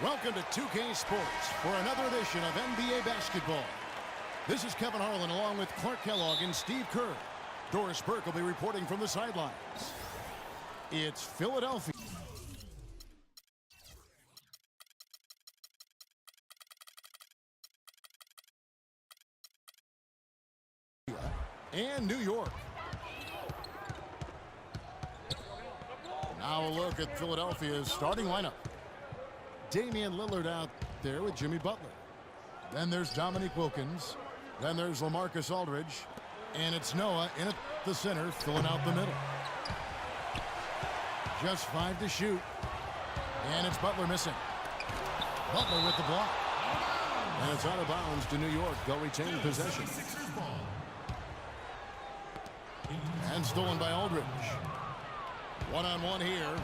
Welcome to 2K Sports for another edition of NBA basketball. This is Kevin Harlan along with Clark Kellogg and Steve Kerr. Doris Burke will be reporting from the sidelines. It's Philadelphia. And New York. Now a look at Philadelphia's starting lineup. Damian Lillard out there with Jimmy Butler. Then there's Dominique Wilkins. Then there's LaMarcus Aldridge. And it's Noah in at the center, filling out the middle. Just 5 to shoot. And it's Butler missing. Butler with the block. And it's out of bounds to New York. They'll retain possession. And stolen by Aldridge. One-on-one here.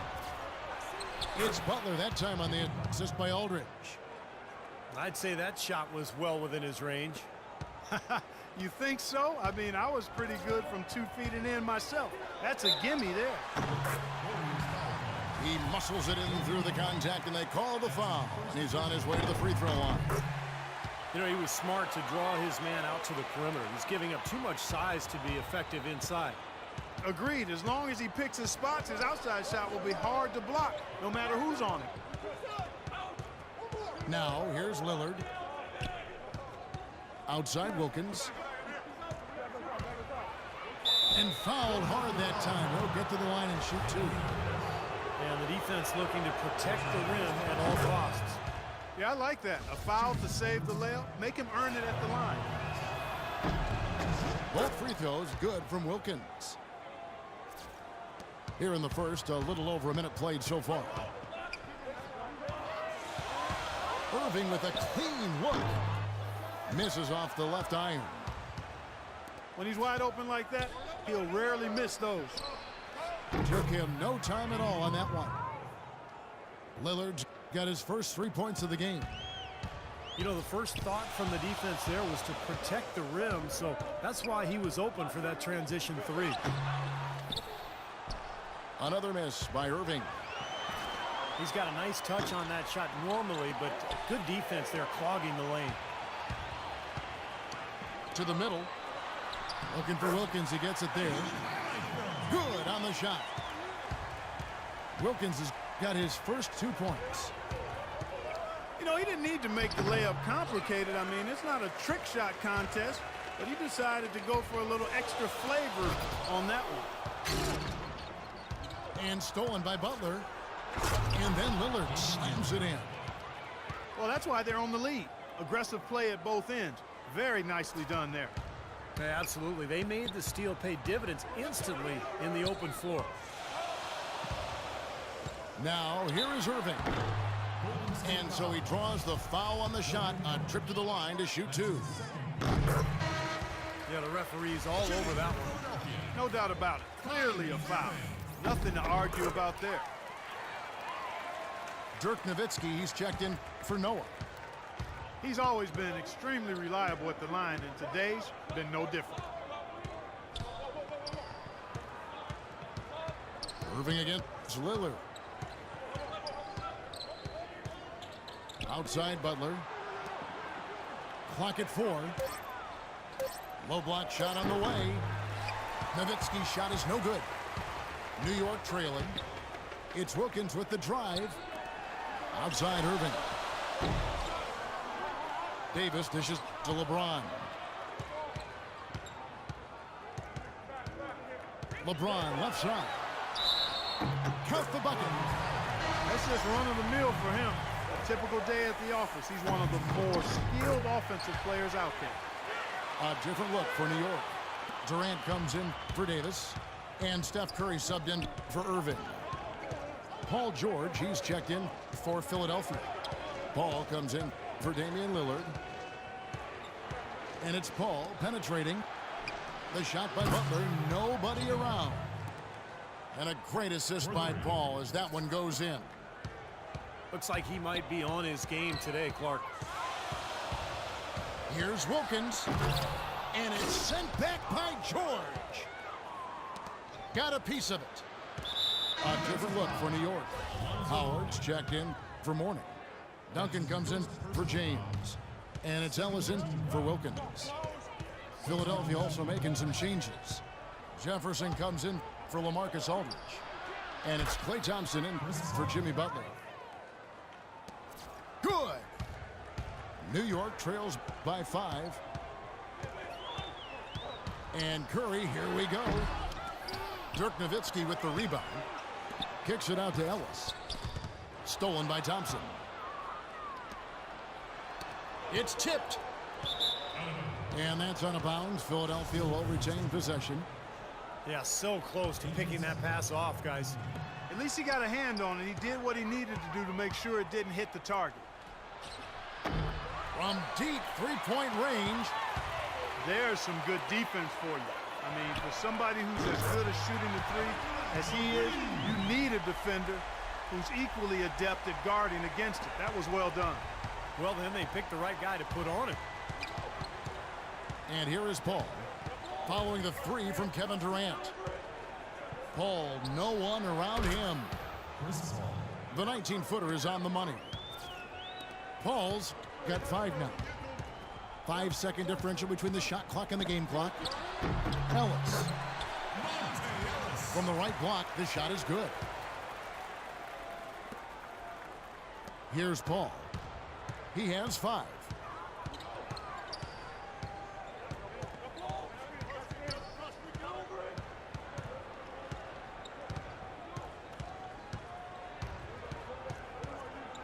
It's Butler that time on the assist by Aldridge. I'd say that shot was well within his range. You think so? I mean, I was pretty good from 2 feet and in myself. That's a gimme there. He muscles it in through the contact, and they call the foul. And he's on his way to the free throw line. You know, he was smart to draw his man out to the perimeter. He's giving up too much size to be effective inside. Agreed. As long as he picks his spots, his outside shot will be hard to block, no matter who's on it. Now, here's Lillard. Outside Wilkins. And fouled hard that time. He'll get to the line and shoot two. And the defense looking to protect the rim at all costs. Yeah, I like that. A foul to save the layup. Make him earn it at the line. Both free throws good from Wilkins. Here in the first, a little over a minute played so far. Irving with a clean look. Misses off the left iron. When he's wide open like that, he'll rarely miss those. Took him no time at all on that one. Lillard's got his first 3 points of the game. You know, the first thought from the defense there was to protect the rim, so that's why he was open for that transition three. Another miss by Irving. He's got a nice touch on that shot normally, but good defense there clogging the lane. To the middle. Looking for Wilkins. He gets it there. Good on the shot. Wilkins has got his first 2 points. You know, he didn't need to make the layup complicated. I mean, it's not a trick shot contest, but he decided to go for a little extra flavor on that one. And stolen by Butler. And then Lillard slams it in. Well, that's why they're on the lead. Aggressive play at both ends. Very nicely done there. Yeah, absolutely. They made the steal pay dividends instantly in the open floor. Now, here is Irving. And so he draws the foul on the shot. A trip to the line to shoot two. Yeah, the referee's all over that one. No doubt about it. Clearly a foul. Nothing to argue about there. Dirk Nowitzki, he's checked in for Noah. He's always been extremely reliable at the line, and today's been no different. Irving against Lillard. Outside Butler. Clock at 4. Low block shot on the way. Nowitzki's shot is no good. New York trailing. It's Wilkins with the drive. Outside Irving. Davis dishes to LeBron. LeBron left side. Count the bucket. That's just run-of-the-mill for him. A typical day at the office. He's one of the more skilled offensive players out there. A different look for New York. Durant comes in for Davis. And Steph Curry subbed in for Irving. Paul George, he's checked in for Philadelphia. Paul comes in for Damian Lillard. And it's Paul penetrating. The shot by Butler, nobody around. And a great assist by Paul as that one goes in. Looks like he might be on his game today, Clark. Here's Wilkins. And it's sent back by George. Got a piece of it. A different look for New York. Howard's checked in for Mourning. Duncan comes in for James. And it's Ellison for Wilkins. Philadelphia also making some changes. Jefferson comes in for LaMarcus Aldridge. And it's Klay Thompson in for Jimmy Butler. Good. New York trails by 5. And Curry, here we go. Dirk Nowitzki with the rebound. Kicks it out to Ellis. Stolen by Thompson. It's tipped. And that's out of bounds. Philadelphia will retain possession. Yeah, so close to picking that pass off, guys. At least he got a hand on it. He did what he needed to do to make sure it didn't hit the target. From deep three-point range. There's some good defense for you. I mean, for somebody who's as good at shooting the three as he is, you need a defender who's equally adept at guarding against it. That was well done. Well, then they picked the right guy to put on it. And here is Paul, following the three from Kevin Durant. Paul, no one around him. The 19-footer is on the money. Paul's got 5 now. 5-second differential between the shot clock and the game clock. Ellis. From the right block, the shot is good. Here's Paul. He has 5.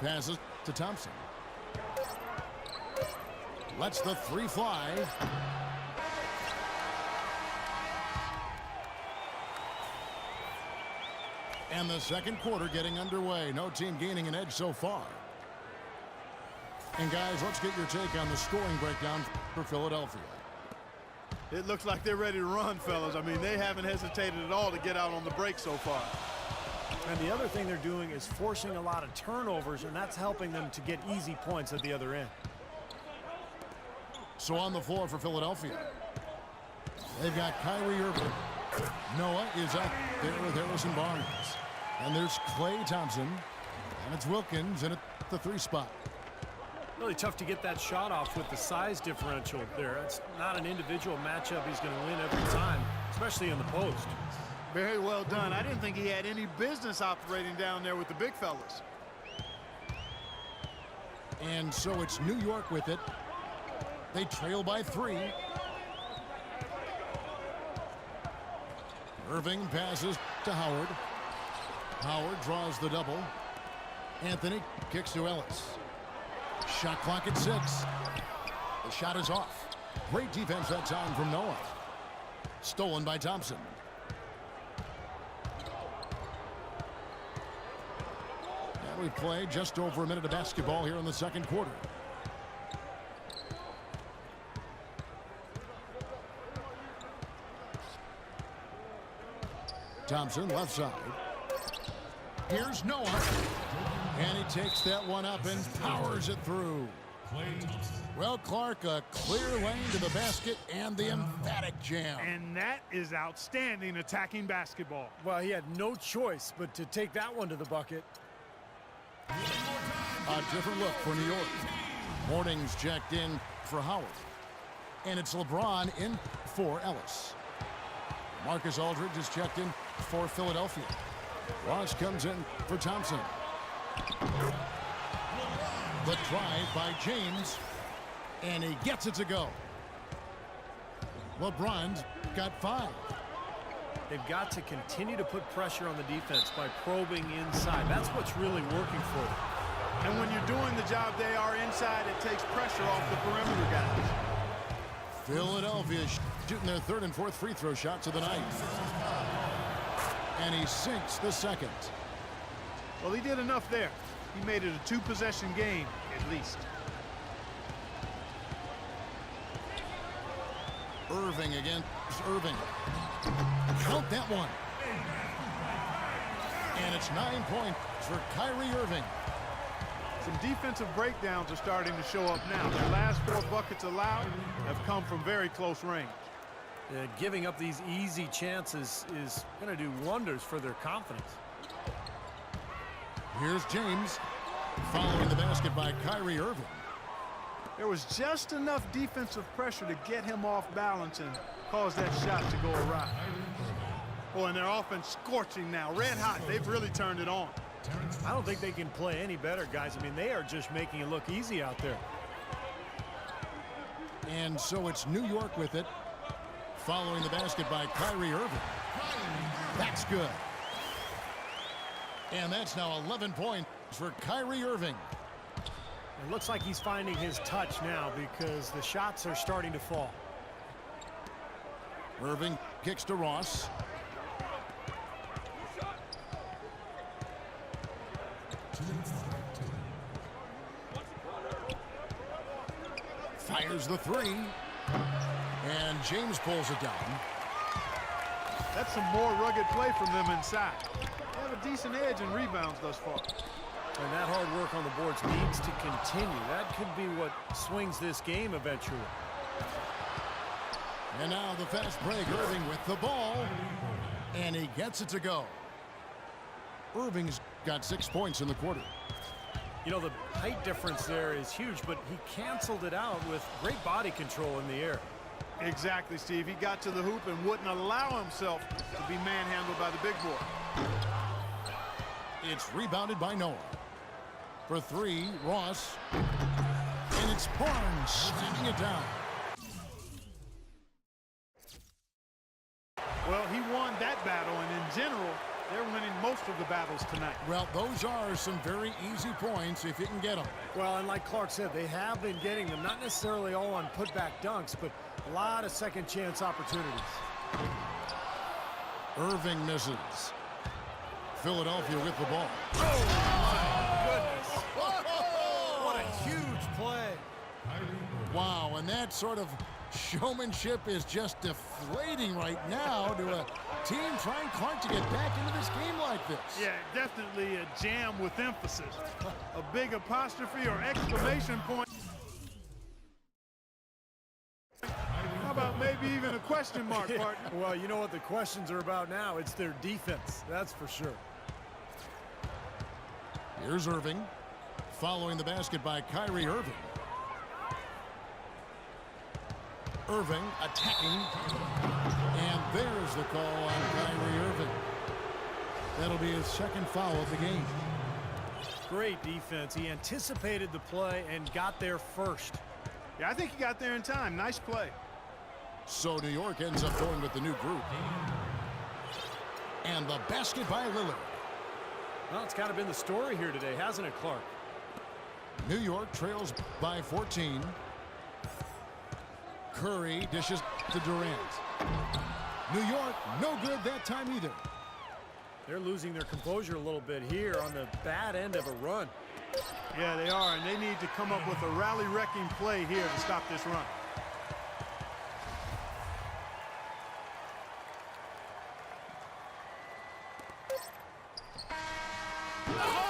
Passes to Thompson. Lets the 3 fly. And the second quarter getting underway. No team gaining an edge so far. And guys, let's get your take on the scoring breakdown for Philadelphia. It looks like they're ready to run, fellas. I mean, they haven't hesitated at all to get out on the break so far. And the other thing they're doing is forcing a lot of turnovers, and that's helping them to get easy points at the other end. So on the floor for Philadelphia, they've got Kyrie Irving. Noah is up there with Harrison Barnes. And there's Klay Thompson. And it's Wilkins in at the 3 spot. Really tough to get that shot off with the size differential there. It's not an individual matchup he's going to win every time, especially in the post. Very well done. I didn't think he had any business operating down there with the big fellas. And so it's New York with it. They trail by 3. Irving passes to Howard. Howard draws the double. Anthony kicks to Ellis. Shot clock at 6. The shot is off. Great defense that time from Noah. Stolen by Thompson. And we play just over a minute of basketball here in the second quarter. Thompson left side. Here's Noah. And he takes that one up and powers it through. Well, Clark, a clear lane to the basket and the emphatic jam. And that is outstanding attacking basketball. Well, he had no choice but to take that one to the bucket. A different look for New York. Morning's checked in for Howard. And it's LeBron in for Ellis. Marcus Aldridge is checked in for Philadelphia. Ross comes in for Thompson. The drive by James, and he gets it to go. LeBron's got 5. They've got to continue to put pressure on the defense by probing inside. That's what's really working for them. And when you're doing the job they are inside, it takes pressure off the perimeter guys. Philadelphia shooting their 3rd and 4th free throw shots of the night. And he sinks the second. Well, he did enough there. He made it a 2-possession game, at least. Irving again. Irving. Count that one. And it's 9 points for Kyrie Irving. Some defensive breakdowns are starting to show up now. The last 4 buckets allowed have come from very close range. Giving up these easy chances is going to do wonders for their confidence. Here's James. Following the basket by Kyrie Irving. There was just enough defensive pressure to get him off balance and cause that shot to go awry. Oh, and their offense scorching now. Red hot. They've really turned it on. I don't think they can play any better, guys. I mean, they are just making it look easy out there. And so it's New York with it. Following the basket by Kyrie Irving. That's good. And that's now 11 points for Kyrie Irving. It looks like he's finding his touch now because the shots are starting to fall. Irving kicks to Ross. Fires the three. And James pulls it down. That's some more rugged play from them inside. They have a decent edge in rebounds thus far. And that hard work on the boards needs to continue. That could be what swings this game eventually. And now the fast break. Irving with the ball. And he gets it to go. Irving's got 6 points in the quarter. You know, the height difference there is huge, but he canceled it out with great body control in the air. Exactly, Steve. He got to the hoop and wouldn't allow himself to be manhandled by the big boy. It's rebounded by Noah. For three, Ross. And it's Barnes slamming it down. Well, he won that battle, and in general, they're winning most of the battles tonight. Well, those are some very easy points if you can get them. Well, and like Clark said, they have been getting them, not necessarily all on putback dunks, but a lot of second chance opportunities. Irving misses. Philadelphia with the ball. Oh, my goodness. What a huge play. Wow, and that sort of showmanship is just deflating right now to a team trying Clark to get back into this game like this. Yeah, definitely a jam with emphasis. A big apostrophe or exclamation point. How about maybe even a question mark, partner? Well, you know what the questions are about now. It's their defense, that's for sure. Here's Irving. Following the basket by Kyrie Irving. Irving attacking. And there's the call on Kyrie Irving. That'll be his second foul of the game. Great defense. He anticipated the play and got there first. Yeah, I think he got there in time. Nice play. So New York ends up going with the new group. And the basket by Lillard. Well, it's kind of been the story here today, hasn't it, Clark? New York trails by 14. Curry dishes to Durant. New York, no good that time either. They're losing their composure a little bit here on the bad end of a run. Yeah, they are, and they need to come up with a rally-wrecking play here to stop this run. Oh!